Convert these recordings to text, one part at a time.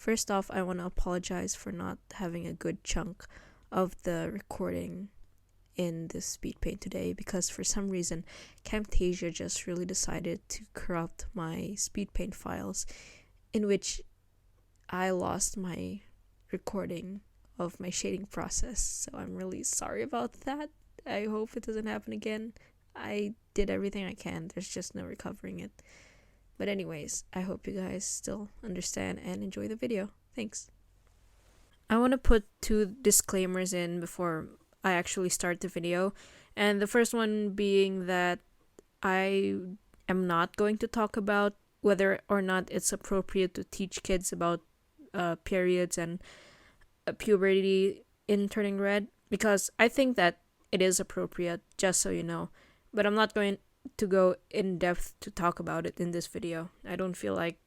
First off, I want to apologize for not having a good chunk of the recording in this Speedpaint today because for some reason Camtasia just really decided to corrupt my Speedpaint files, in which I lost my recording of my shading process. So I'm really sorry about that. I hope it doesn't happen again. I did everything I can. There's just no recovering it. But anyways, I hope you guys still understand and enjoy the video. Thanks. I want to put 2 disclaimers in before I actually start the video. And the first one being that I am not going to talk about whether or not it's appropriate to teach kids about periods and puberty in Turning Red, because I think that it is appropriate, just so you know. But I'm not going to go in depth to talk about it in this video. I don't feel like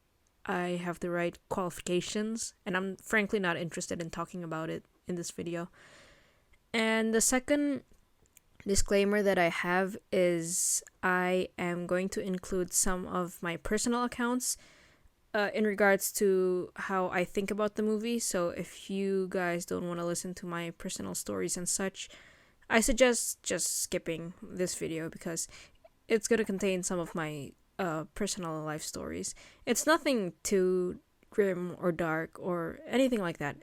I have the right qualifications, and I'm frankly not interested in talking about it in this video. And the second disclaimer that I have is I am going to include some of my personal accounts in regards to how I think about the movie. So if you guys don't want to listen to my personal stories and such, I suggest just skipping this video because it's going to contain some of my personal life stories. It's nothing too grim or dark or anything like that.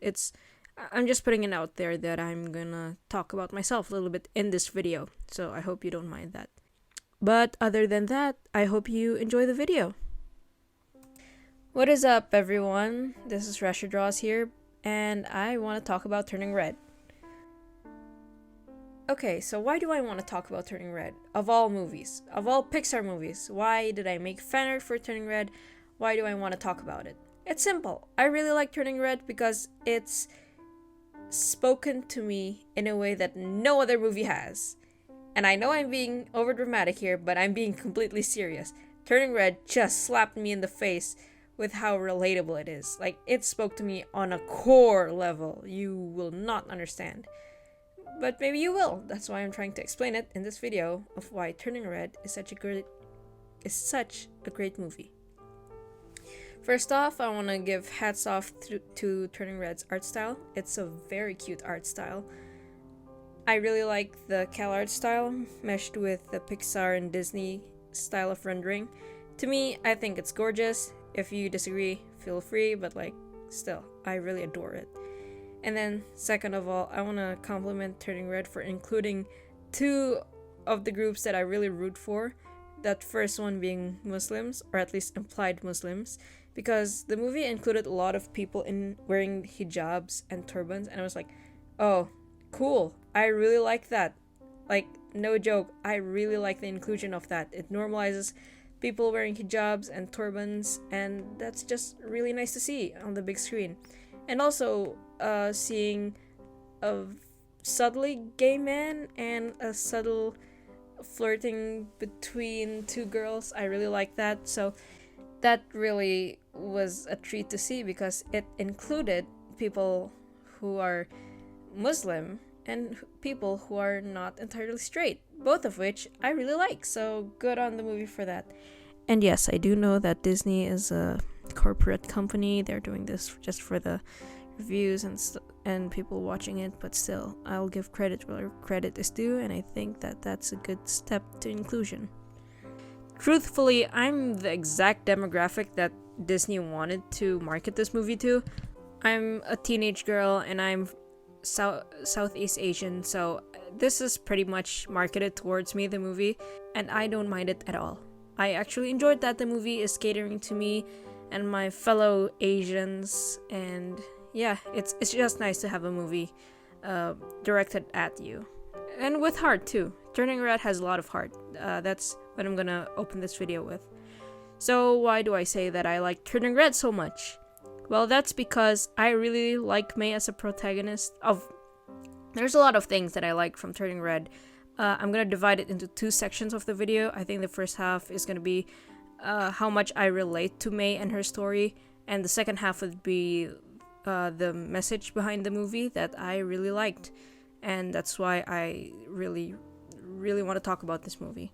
I'm just putting it out there that I'm gonna talk about myself a little bit in this video, so I hope you don't mind that. But other than that, I hope you enjoy the video. What is up, everyone? This is Rasher Draws here, and I want to talk about Turning Red. Okay, so why do I want to talk about Turning Red? Of all movies, of all Pixar movies, why did I make fan art for Turning Red? Why do I want to talk about it? It's simple. I really like Turning Red because it's spoken to me in a way that no other movie has. And I know I'm being overdramatic here, but I'm being completely serious. Turning Red just slapped me in the face with how relatable it is. Like, it spoke to me on a core level you will not understand. But maybe you will. That's why I'm trying to explain it in this video of why Turning Red is such a great movie. First off, I want to give hats off to Turning Red's art style. It's a very cute art style. I really like the Cal art style meshed with the Pixar and Disney style of rendering. To me, I think it's gorgeous. If you disagree, feel free, but still, I really adore it. And then, second of all, I want to compliment Turning Red for including 2 of the groups that I really root for. That first one being Muslims, or at least implied Muslims, because the movie included a lot of people in wearing hijabs and turbans, and I was like, oh, cool. I really like that. Like, no joke, I really like the inclusion of that. It normalizes people wearing hijabs and turbans, and that's just really nice to see on the big screen. And also, seeing a subtly gay man and a subtle flirting between 2 girls, I really like that. So that really was a treat to see because it included people who are Muslim and people who are not entirely straight, both of which I really like. So good on the movie for that. And yes, I do know that Disney is a corporate company. They're doing this just for the reviews and people watching it, but still, I'll give credit where credit is due, and I think that that's a good step to inclusion. Truthfully, I'm the exact demographic that Disney wanted to market this movie to. I'm a teenage girl and I'm Southeast Asian, so this is pretty much marketed towards me, the movie, and I don't mind it at all. I actually enjoyed that the movie is catering to me and my fellow Asians, and yeah, it's just nice to have a movie directed at you. And with heart too. Turning Red has a lot of heart. That's what I'm gonna open this video with. So why do I say that I like Turning Red so much? Well, that's because I really like May as a protagonist. There's a lot of things that I like from Turning Red. I'm gonna divide it into 2 sections of the video. I think the first half is gonna be how much I relate to May and her story, and the second half would be the message behind the movie that I really liked, and that's why I really want to talk about this movie.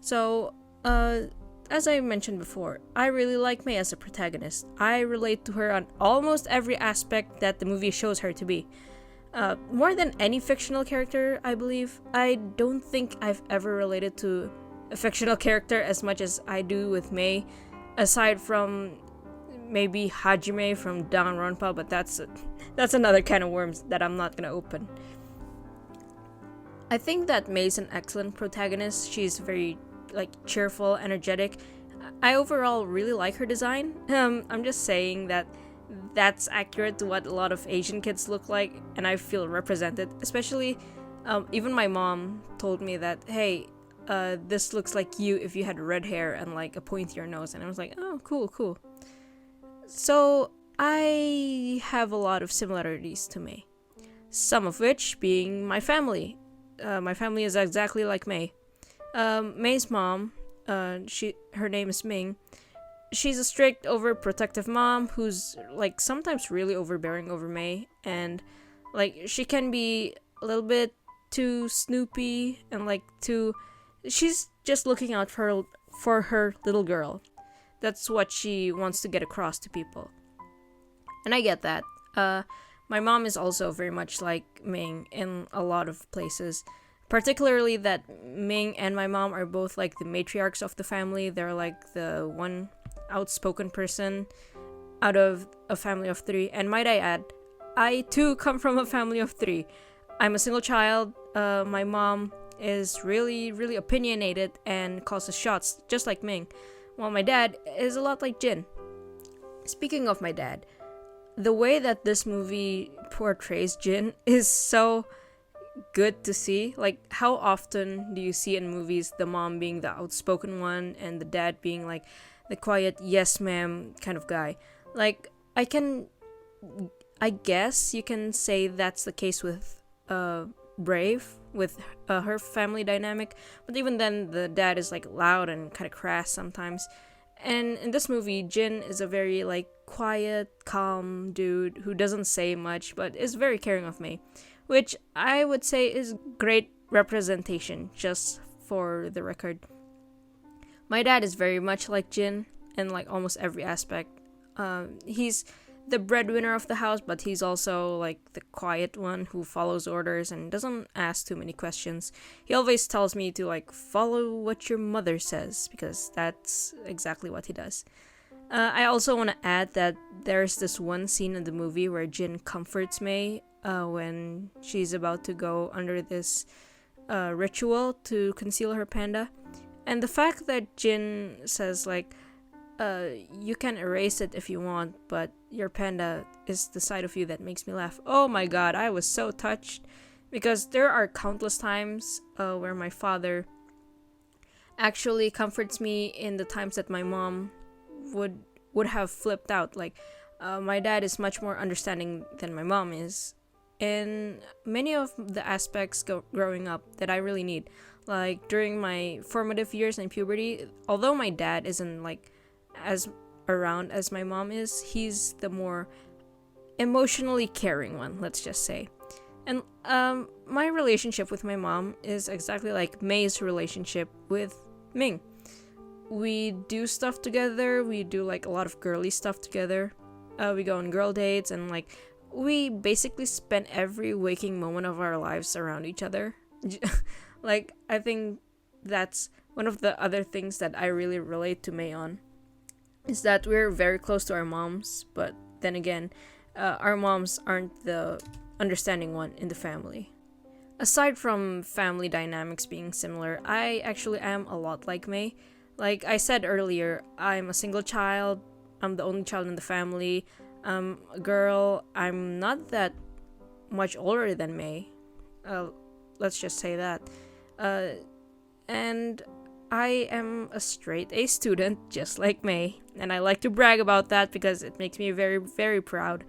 So the as I mentioned before, I really like May as a protagonist. I relate to her on almost every aspect that the movie shows her to be. More than any fictional character, I believe. I don't think I've ever related to a fictional character as much as I do with May, aside from maybe Hajime from Danganronpa, but that's another can of worms that I'm not gonna open. I think that May's an excellent protagonist. She's very cheerful, energetic. I overall really like her design. I'm just saying that that's accurate to what a lot of Asian kids look like, and I feel represented. Especially, even my mom told me that, hey, this looks like you if you had red hair and like a pointier nose, and I was like, oh, cool. So I have a lot of similarities to May, some of which being my family. My family is exactly like May. May's mom, her name is Ming. She's a strict, overprotective mom who's like sometimes really overbearing over May, and like she can be a little bit too snoopy and she's just looking out for her little girl. That's what she wants to get across to people, and I get that. My mom is also very much like Ming in a lot of places. Particularly that Ming and my mom are both like the matriarchs of the family. They're like the one outspoken person out of a family of 3. And might I add, I too come from a family of 3. I'm a single child. My mom is really, really opinionated and calls the shots, just like Ming. While my dad is a lot like Jin. Speaking of my dad, the way that this movie portrays Jin is so good to see. Like, how often do you see in movies the mom being the outspoken one and the dad being like the quiet yes ma'am kind of guy? Like, I guess you can say that's the case with Brave, with her family dynamic, but even then the dad is like loud and kind of crass sometimes. And in this movie, Jin is a very like quiet, calm dude who doesn't say much but is very caring of May, which I would say is great representation, just for the record. My dad is very much like Jin in like almost every aspect. He's the breadwinner of the house, but he's also like the quiet one who follows orders and doesn't ask too many questions. He always tells me to like follow what your mother says, because that's exactly what he does. I also want to add that there's this one scene in the movie where Jin comforts May when she's about to go under this ritual to conceal her panda. And the fact that Jin says like, you can erase it if you want, but your panda is the side of you that makes me laugh. Oh my god, I was so touched, because there are countless times where my father actually comforts me in the times that my mom would have flipped out. Like, my dad is much more understanding than my mom is in many of the aspects growing up that I really need. Like, during my formative years in puberty, although my dad isn't like as around as my mom is, he's the more emotionally caring one, let's just say. And my relationship with my mom is exactly like May's relationship with Ming. We do stuff together, we do like a lot of girly stuff together. We go on girl dates, and like we basically spend every waking moment of our lives around each other. Like, I think that's one of the other things that I really relate to May on, is that we're very close to our moms, but then again, our moms aren't the understanding one in the family. Aside from family dynamics being similar, I actually am a lot like May. Like I said earlier, I'm a single child, I'm the only child in the family, I'm a girl, I'm not that much older than May, let's just say that, and I am a straight A student, just like May, and I like to brag about that because it makes me very, very proud.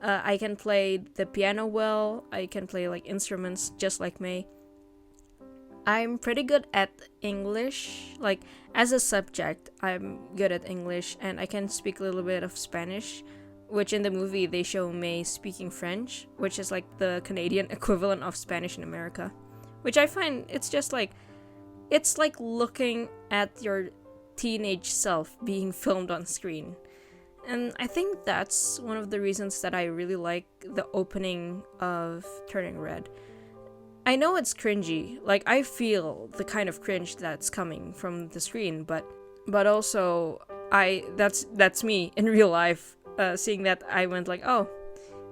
I can play the piano well, I can play like instruments just like May. I'm pretty good at English, like as a subject, I'm good at English, and I can speak a little bit of Spanish, which in the movie they show May speaking French, which is like the Canadian equivalent of Spanish in America, which I find it's like looking at your teenage self being filmed on screen. And I think that's one of the reasons that I really like the opening of Turning Red. I know it's cringy, like I feel the kind of cringe that's coming from the screen, but also that's me in real life. Seeing that, I went like, oh,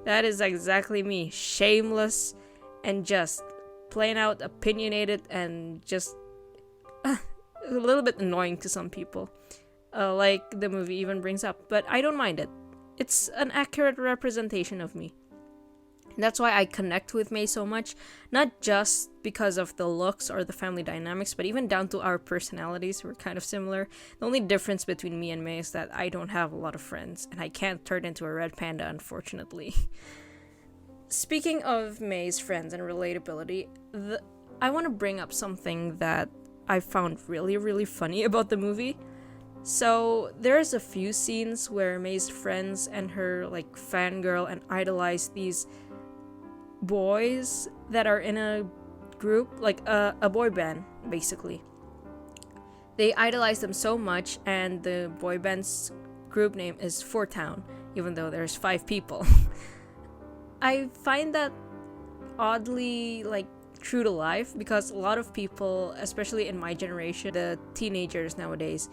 that is exactly me, shameless and just plain out opinionated and just a little bit annoying to some people, like the movie even brings up. But I don't mind it. It's an accurate representation of me. That's why I connect with May so much, not just because of the looks or the family dynamics, but even down to our personalities. We're kind of similar. The only difference between me and May is that I don't have a lot of friends, and I can't turn into a red panda, unfortunately. Speaking of May's friends and relatability, I want to bring up something that I found really, really funny about the movie. So there's a few scenes where May's friends and her like fangirl and idolize these boys that are in a group, like a boy band, basically. They idolize them so much, and the boy band's group name is Four Town, even though there's 5 people. I find that oddly like true to life, because a lot of people, especially in my generation, the teenagers nowadays,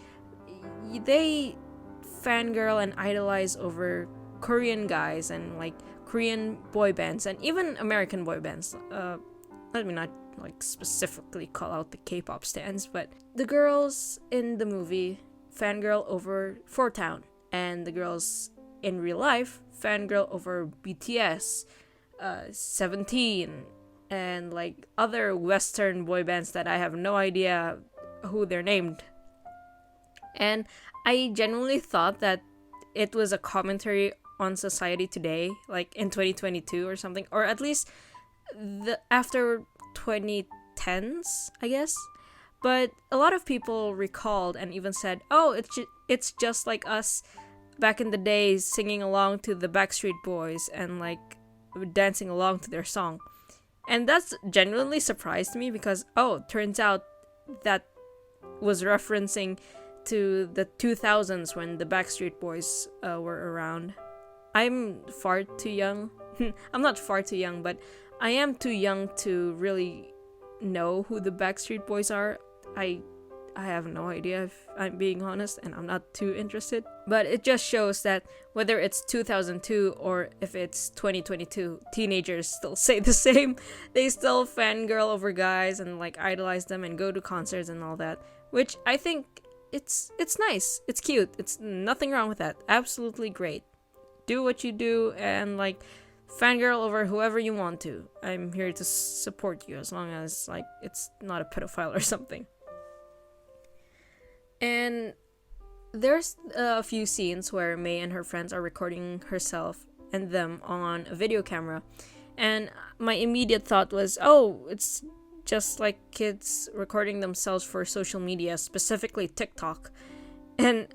they fangirl and idolize over Korean guys and like Korean boy bands and even American boy bands. Let me not like specifically call out the K-pop stands, but the girls in the movie fangirl over Four Town, and the girls in real life fangirl over BTS, 17, and like other Western boy bands that I have no idea who they're named. And I genuinely thought that it was a commentary on society today, like in 2022 or something, or at least after 2010s, I guess. But a lot of people recalled and even said, oh, it's just like us back in the days, singing along to the Backstreet Boys and like dancing along to their song. And that's genuinely surprised me, because turns out that was referencing to the 2000s when the Backstreet Boys were around. I'm far too young. I'm not far too young, but I am too young to really know who the Backstreet Boys are. I have no idea, if I'm being honest, and I'm not too interested. But it just shows that whether it's 2002 or if it's 2022, teenagers still say the same. They still fangirl over guys and like idolize them and go to concerts and all that, which I think it's nice. It's cute. It's nothing wrong with that. Absolutely great. Do what you do and like fangirl over whoever you want to. I'm here to support you, as long as like it's not a pedophile or something. And there's a few scenes where May and her friends are recording herself and them on a video camera, and my immediate thought was, it's just like kids recording themselves for social media, specifically TikTok. And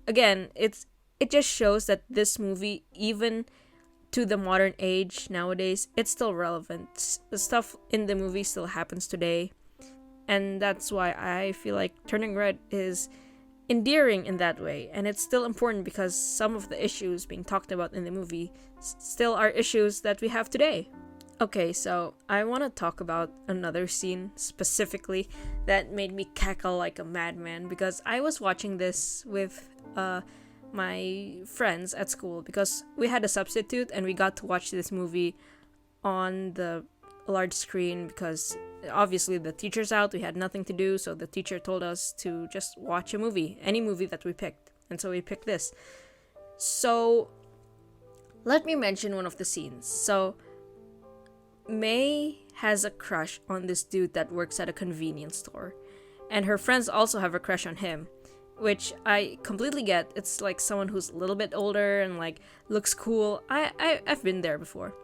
again, it just shows that this movie, even to the modern age nowadays, it's still relevant. The stuff in the movie still happens today. And that's why I feel like Turning Red is endearing in that way. And it's still important because some of the issues being talked about in the movie still are issues that we have today. Okay, so I want to talk about another scene specifically that made me cackle like a madman, because I was watching this with my friends at school, because we had a substitute and we got to watch this movie on the large screen, because obviously the teacher's out, we had nothing to do, so the teacher told us to just watch a movie, any movie that we picked, and so we picked this. So let me mention one of the scenes. So May has a crush on this dude that works at a convenience store, and her friends also have a crush on him, which I completely get. It's like someone who's a little bit older and like looks cool. I've been there before.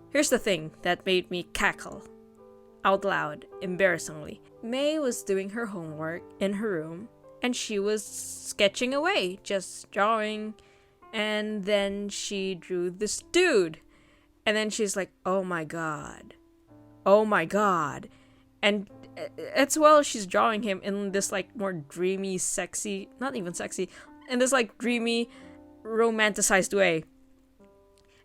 Here's the thing that made me cackle out loud, embarrassingly. May was doing her homework in her room, and she was sketching away, just drawing, and then she drew this dude. And then she's like, oh my god. And it's while she's drawing him in this like more dreamy, sexy, not even sexy, in this like dreamy, romanticized way.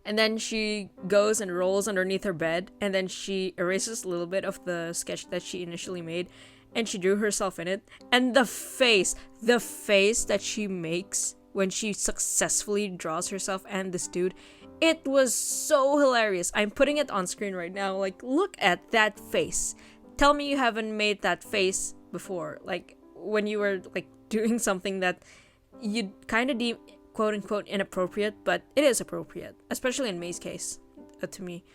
And then she goes and rolls underneath her bed, and then she erases a little bit of the sketch that she initially made, and she drew herself in it. And the face that she makes when she successfully draws herself and this dude, it was so hilarious. I'm putting it on screen right now. Like, look at that face. Tell me you haven't made that face before. Like, when you were like doing something that you'd kind of deem quote unquote inappropriate, but it is appropriate, especially in May's case. To me,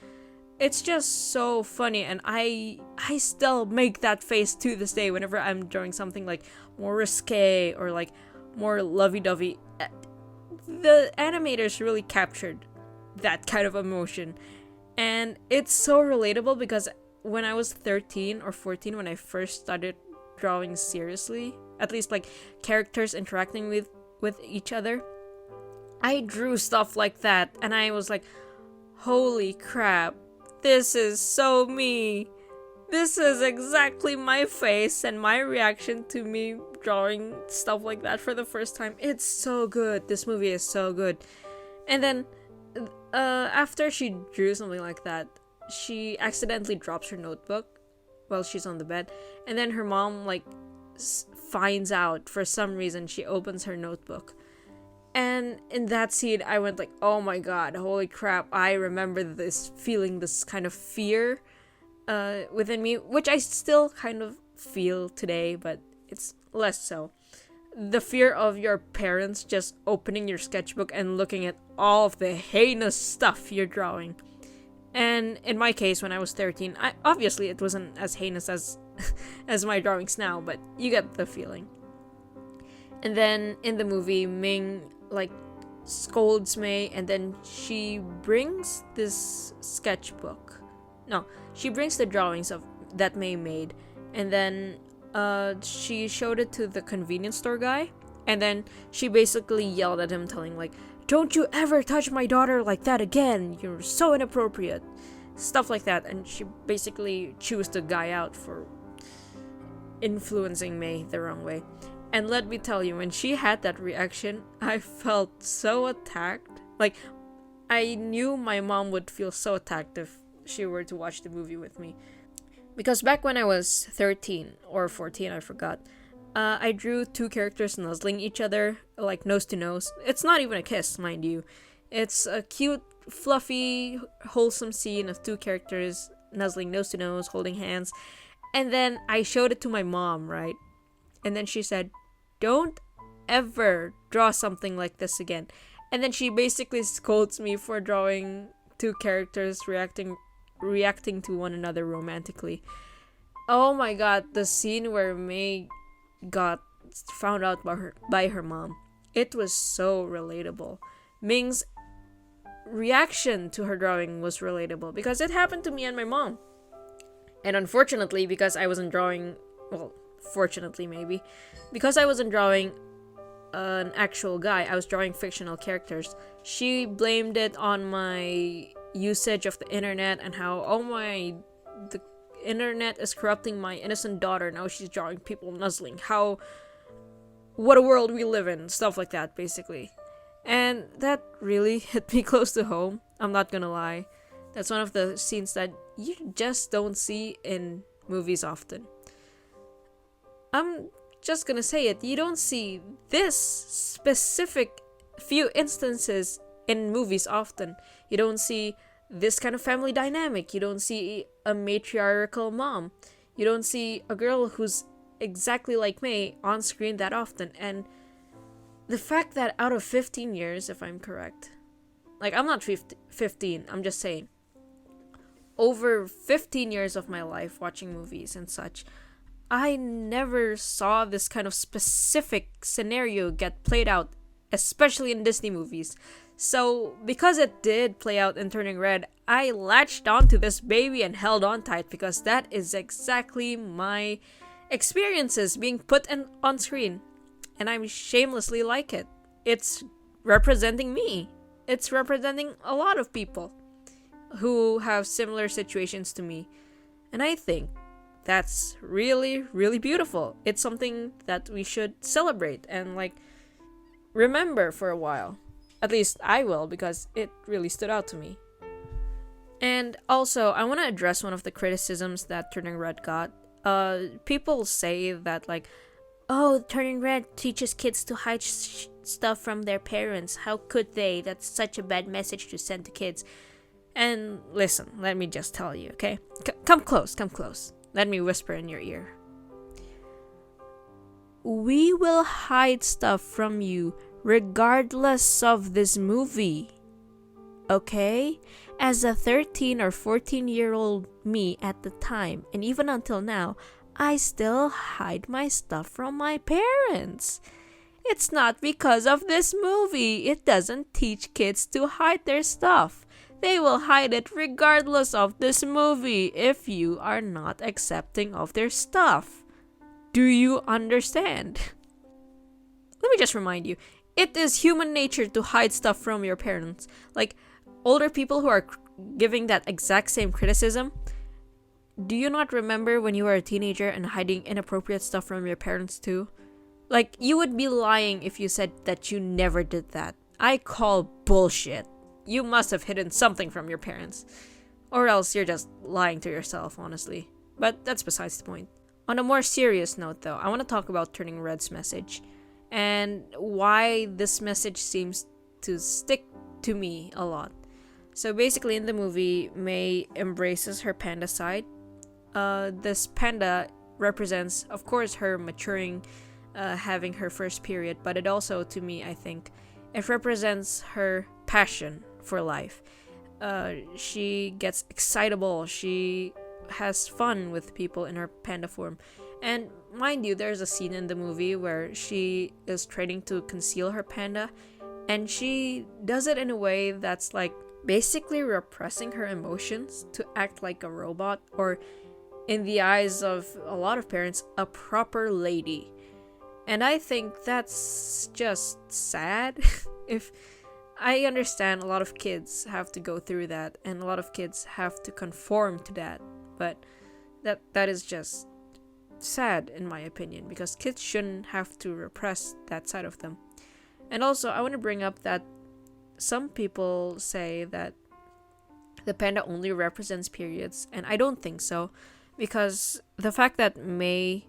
it's just so funny, and I still make that face to this day whenever I'm drawing something like more risque or like more lovey-dovey. The animators really captured that kind of emotion, and it's so relatable because when I was 13 or 14, when I first started drawing seriously, at least like characters interacting with each other, I drew stuff like that, and I was like, holy crap, this is so me. This is exactly my face and my reaction to me drawing stuff like that for the first time. It's so good. This movie is so good. And then after she drew something like that, she accidentally drops her notebook while she's on the bed, and then her mom like finds out for some reason. She opens her notebook, and in that scene I went like, oh my god, holy crap, I remember this feeling, this kind of fear within me, which I still kind of feel today, but it's less so. The fear of your parents just opening your sketchbook and looking at all of the heinous stuff you're drawing. And in my case, when I was 13, obviously it wasn't as heinous as as my drawings now, but you get the feeling. And then in the movie, Ming like scolds May, and then she brings this sketchbook. No, she brings the drawings of that May made, and then she showed it to the convenience store guy, and then she basically yelled at him, telling like, don't you ever touch my daughter like that again, you're so inappropriate, stuff like that. And she basically chews the guy out for influencing May the wrong way. And let me tell you, when she had that reaction, I felt so attacked. Like, I knew my mom would feel so attacked if she were to watch the movie with me. Because back when I was 13 or 14, I forgot, I drew two characters nuzzling each other, like nose to nose. It's not even a kiss, mind you. It's a cute, fluffy, wholesome scene of two characters nuzzling nose to nose, holding hands. And then I showed it to my mom, right? And then she said, don't ever draw something like this again. And then she basically scolds me for drawing two characters reacting to one another romantically. Oh my god, the scene where May got found out by her mom. It was so relatable. Ming's reaction to her drawing was relatable because it happened to me and my mom. And unfortunately, because I wasn't drawing, well, fortunately maybe, because I wasn't drawing an actual guy, I was drawing fictional characters. She blamed it on my usage of the internet and how, the internet is corrupting my innocent daughter. Now she's drawing people nuzzling. What a world we live in. Stuff like that, basically. And that really hit me close to home. I'm not gonna lie. That's one of the scenes that you just don't see in movies often. I'm just gonna say it. You don't see this specific few instances in movies often. You don't see this kind of family dynamic. You don't see a matriarchal mom. You don't see a girl who's exactly like May on screen that often. And the fact that out of 15 years, if I'm correct, like I'm not 15, I'm just saying, over 15 years of my life watching movies and such, I never saw this kind of specific scenario get played out, especially in Disney movies. So, because it did play out in Turning Red, I latched onto this baby and held on tight because that is exactly my experiences being put on screen. And I'm shamelessly like it. It's representing me. It's representing a lot of people who have similar situations to me. And I think that's really, really beautiful. It's something that we should celebrate and like remember for a while. At least I will, because it really stood out to me. And also, I want to address one of the criticisms that Turning Red got. People say that like, oh, Turning Red teaches kids to hide stuff from their parents. How could they? That's such a bad message to send to kids. And listen, let me just tell you, okay? Come close, come close. Let me whisper in your ear. We will hide stuff from you regardless of this movie. Okay? As a 13 or 14-year-old me at the time, and even until now, I still hide my stuff from my parents. It's not because of this movie. It doesn't teach kids to hide their stuff. They will hide it regardless of this movie if you are not accepting of their stuff. Do you understand? Let me just remind you, it is human nature to hide stuff from your parents. Like, older people who are giving that exact same criticism, do you not remember when you were a teenager and hiding inappropriate stuff from your parents too? Like, you would be lying if you said that you never did that. I call bullshit. You must have hidden something from your parents. Or else you're just lying to yourself, honestly. But that's besides the point. On a more serious note though, I want to talk about Turning Red's message. And why this message seems to stick to me a lot. So basically in the movie, May embraces her panda side. This panda represents, of course, her maturing, having her first period, but it also, to me, I think, it represents her passion for life. She gets excitable, she has fun with people in her panda form. And mind you, there's a scene in the movie where she is trying to conceal her panda, and she does it in a way that's like basically repressing her emotions to act like a robot, or in the eyes of a lot of parents, a proper lady. And I think that's just sad. If I understand a lot of kids have to go through that, and a lot of kids have to conform to that, but that is just sad in my opinion, because kids shouldn't have to repress that side of them. And also, I want to bring up that some people say that the panda only represents periods, and I don't think so, because the fact that May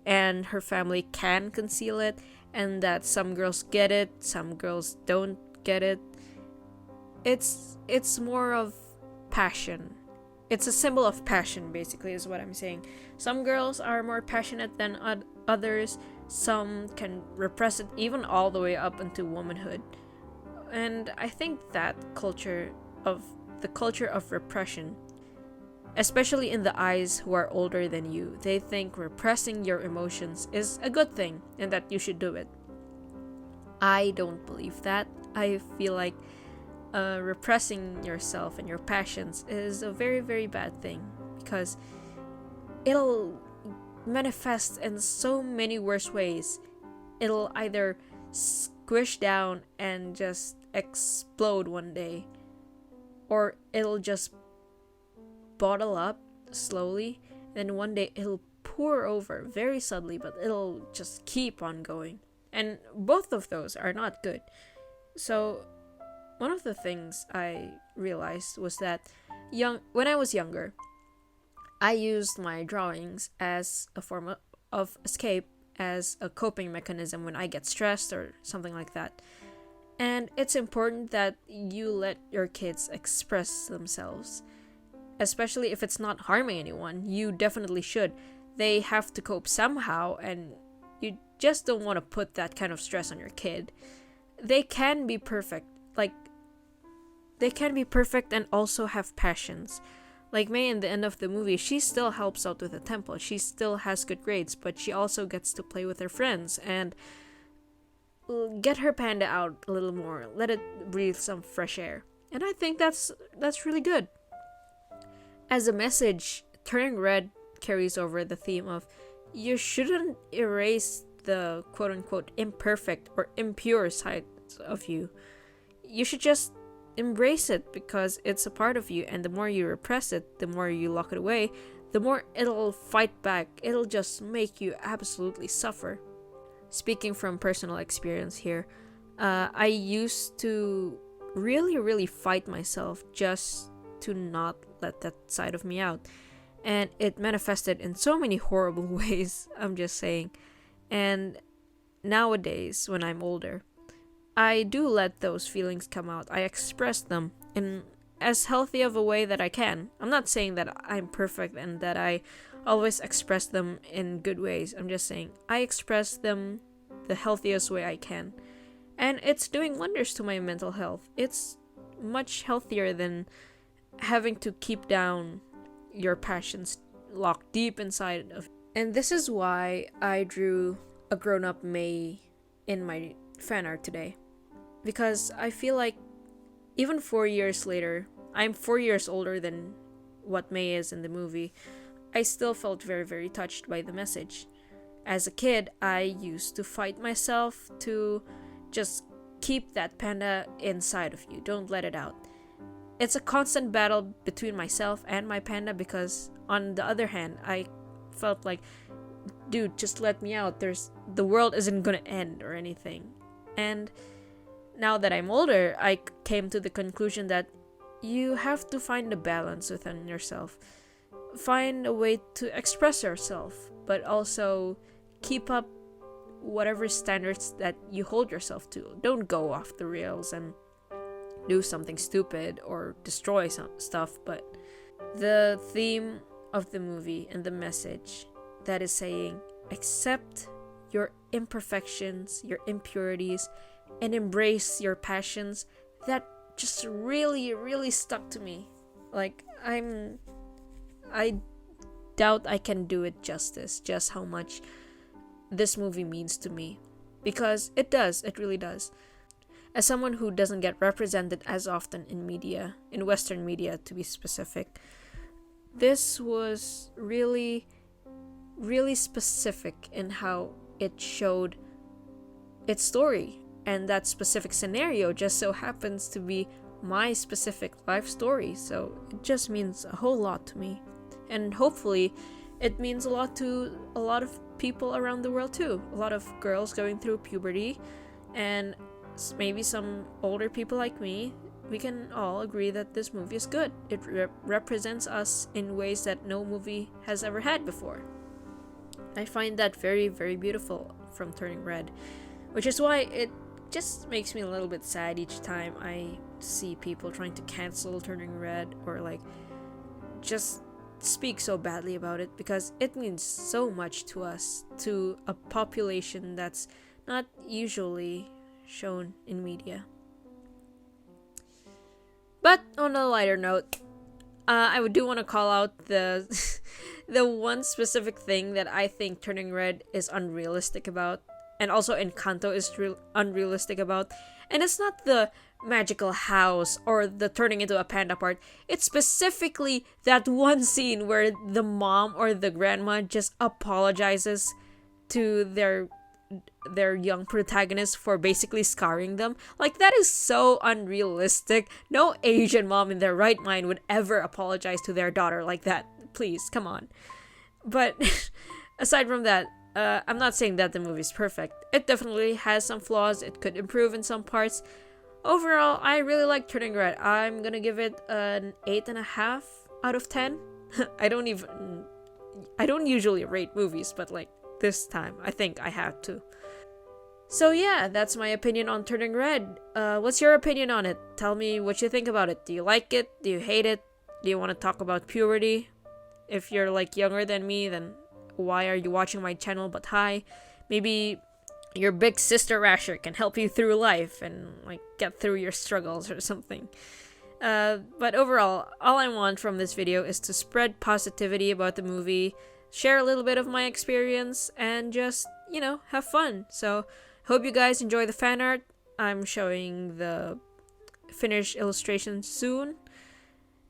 and her family can conceal it, and that some girls get it, some girls don't get it, it's more of passion. It's a symbol of passion, basically, is what I'm saying. Some girls are more passionate than others. Some can repress it even all the way up into womanhood. And I think that the culture of repression, especially in the eyes who are older than you, they think repressing your emotions is a good thing and that you should do it. I don't believe that. I feel like repressing yourself and your passions is a very, very bad thing, because it'll manifest in so many worse ways. It'll either squish down and just explode one day, or it'll just bottle up slowly, and one day it'll pour over very subtly, but it'll just keep on going. And both of those are not good. So one of the things I realized was that when I was younger, I used my drawings as a form of escape, as a coping mechanism when I get stressed or something like that. And it's important that you let your kids express themselves, especially if it's not harming anyone. You definitely should. They have to cope somehow, and you just don't want to put that kind of stress on your kid. They can be perfect. They can be perfect and also have passions. Like May in the end of the movie, she still helps out with the temple. She still has good grades, but she also gets to play with her friends and get her panda out a little more. Let it breathe some fresh air. And I think that's really good. As a message, Turning Red carries over the theme of you shouldn't erase the quote-unquote imperfect or impure sides of you. You should just embrace it, because it's a part of you, and the more you repress it, the more you lock it away, the more it'll fight back. It'll just make you absolutely suffer. Speaking from personal experience here, I used to really fight myself just to not let that side of me out. And it manifested in so many horrible ways, I'm just saying. And nowadays, when I'm older, I do let those feelings come out. I express them in as healthy of a way that I can. I'm not saying that I'm perfect and that I always express them in good ways. I'm just saying I express them the healthiest way I can. And it's doing wonders to my mental health. It's much healthier than having to keep down your passions locked deep inside of. And this is why I drew a grown-up May in my fan art today. Because I feel like even 4 years later, I'm 4 years older than what May is in the movie, I still felt very touched by the message. As a kid, I used to fight myself to just keep that panda inside of you. Don't let it out. It's a constant battle between myself and my panda because, on the other hand, I felt like, dude, just let me out. The world isn't gonna end or anything. And now that I'm older, I came to the conclusion that you have to find a balance within yourself. Find a way to express yourself, but also keep up whatever standards that you hold yourself to. Don't go off the rails and do something stupid or destroy some stuff. But the theme of the movie and the message that is saying, accept your imperfections, your impurities, and embrace your passions, that just really stuck to me. Like, I doubt I can do it justice, just how much this movie means to me. Because it really does. As someone who doesn't get represented as often in media, in Western media to be specific, this was really specific in how it showed its story. And that specific scenario just so happens to be my specific life story. So it just means a whole lot to me. And hopefully it means a lot to a lot of people around the world too. A lot of girls going through puberty, and maybe some older people like me. We can all agree that this movie is good. It represents us in ways that no movie has ever had before. I find that very beautiful from Turning Red, which is why it just makes me a little bit sad each time I see people trying to cancel Turning Red or like just speak so badly about it, because it means so much to us, to a population that's not usually shown in media. But on a lighter note, I do want to call out the the one specific thing that I think Turning Red is unrealistic about, and also Encanto is unrealistic about. And it's not the magical house or the turning into a panda part. It's specifically that one scene where the mom or the grandma just apologizes to their young protagonist for basically scarring them. Like, that is so unrealistic. No Asian mom in their right mind would ever apologize to their daughter like that. Please, come on. But aside from that, I'm not saying that the movie is perfect. It definitely has some flaws. It could improve in some parts. Overall, I really like Turning Red. I'm gonna give it an 8.5 out of 10. I don't usually rate movies, but like this time, I think I have to. So yeah, that's my opinion on Turning Red. What's your opinion on it? Tell me what you think about it. Do you like it? Do you hate it? Do you want to talk about puberty? If you're like younger than me, then why are you watching my channel? But hi, maybe your big sister Rasher can help you through life and like get through your struggles or something. But overall, all I want from this video is to spread positivity about the movie, share a little bit of my experience, and just, have fun. So, hope you guys enjoy the fan art. I'm showing the finished illustration soon.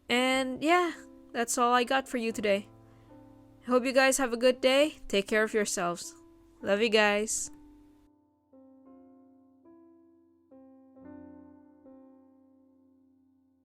And yeah, that's all I got for you today. Hope you guys have a good day. Take care of yourselves. Love you guys.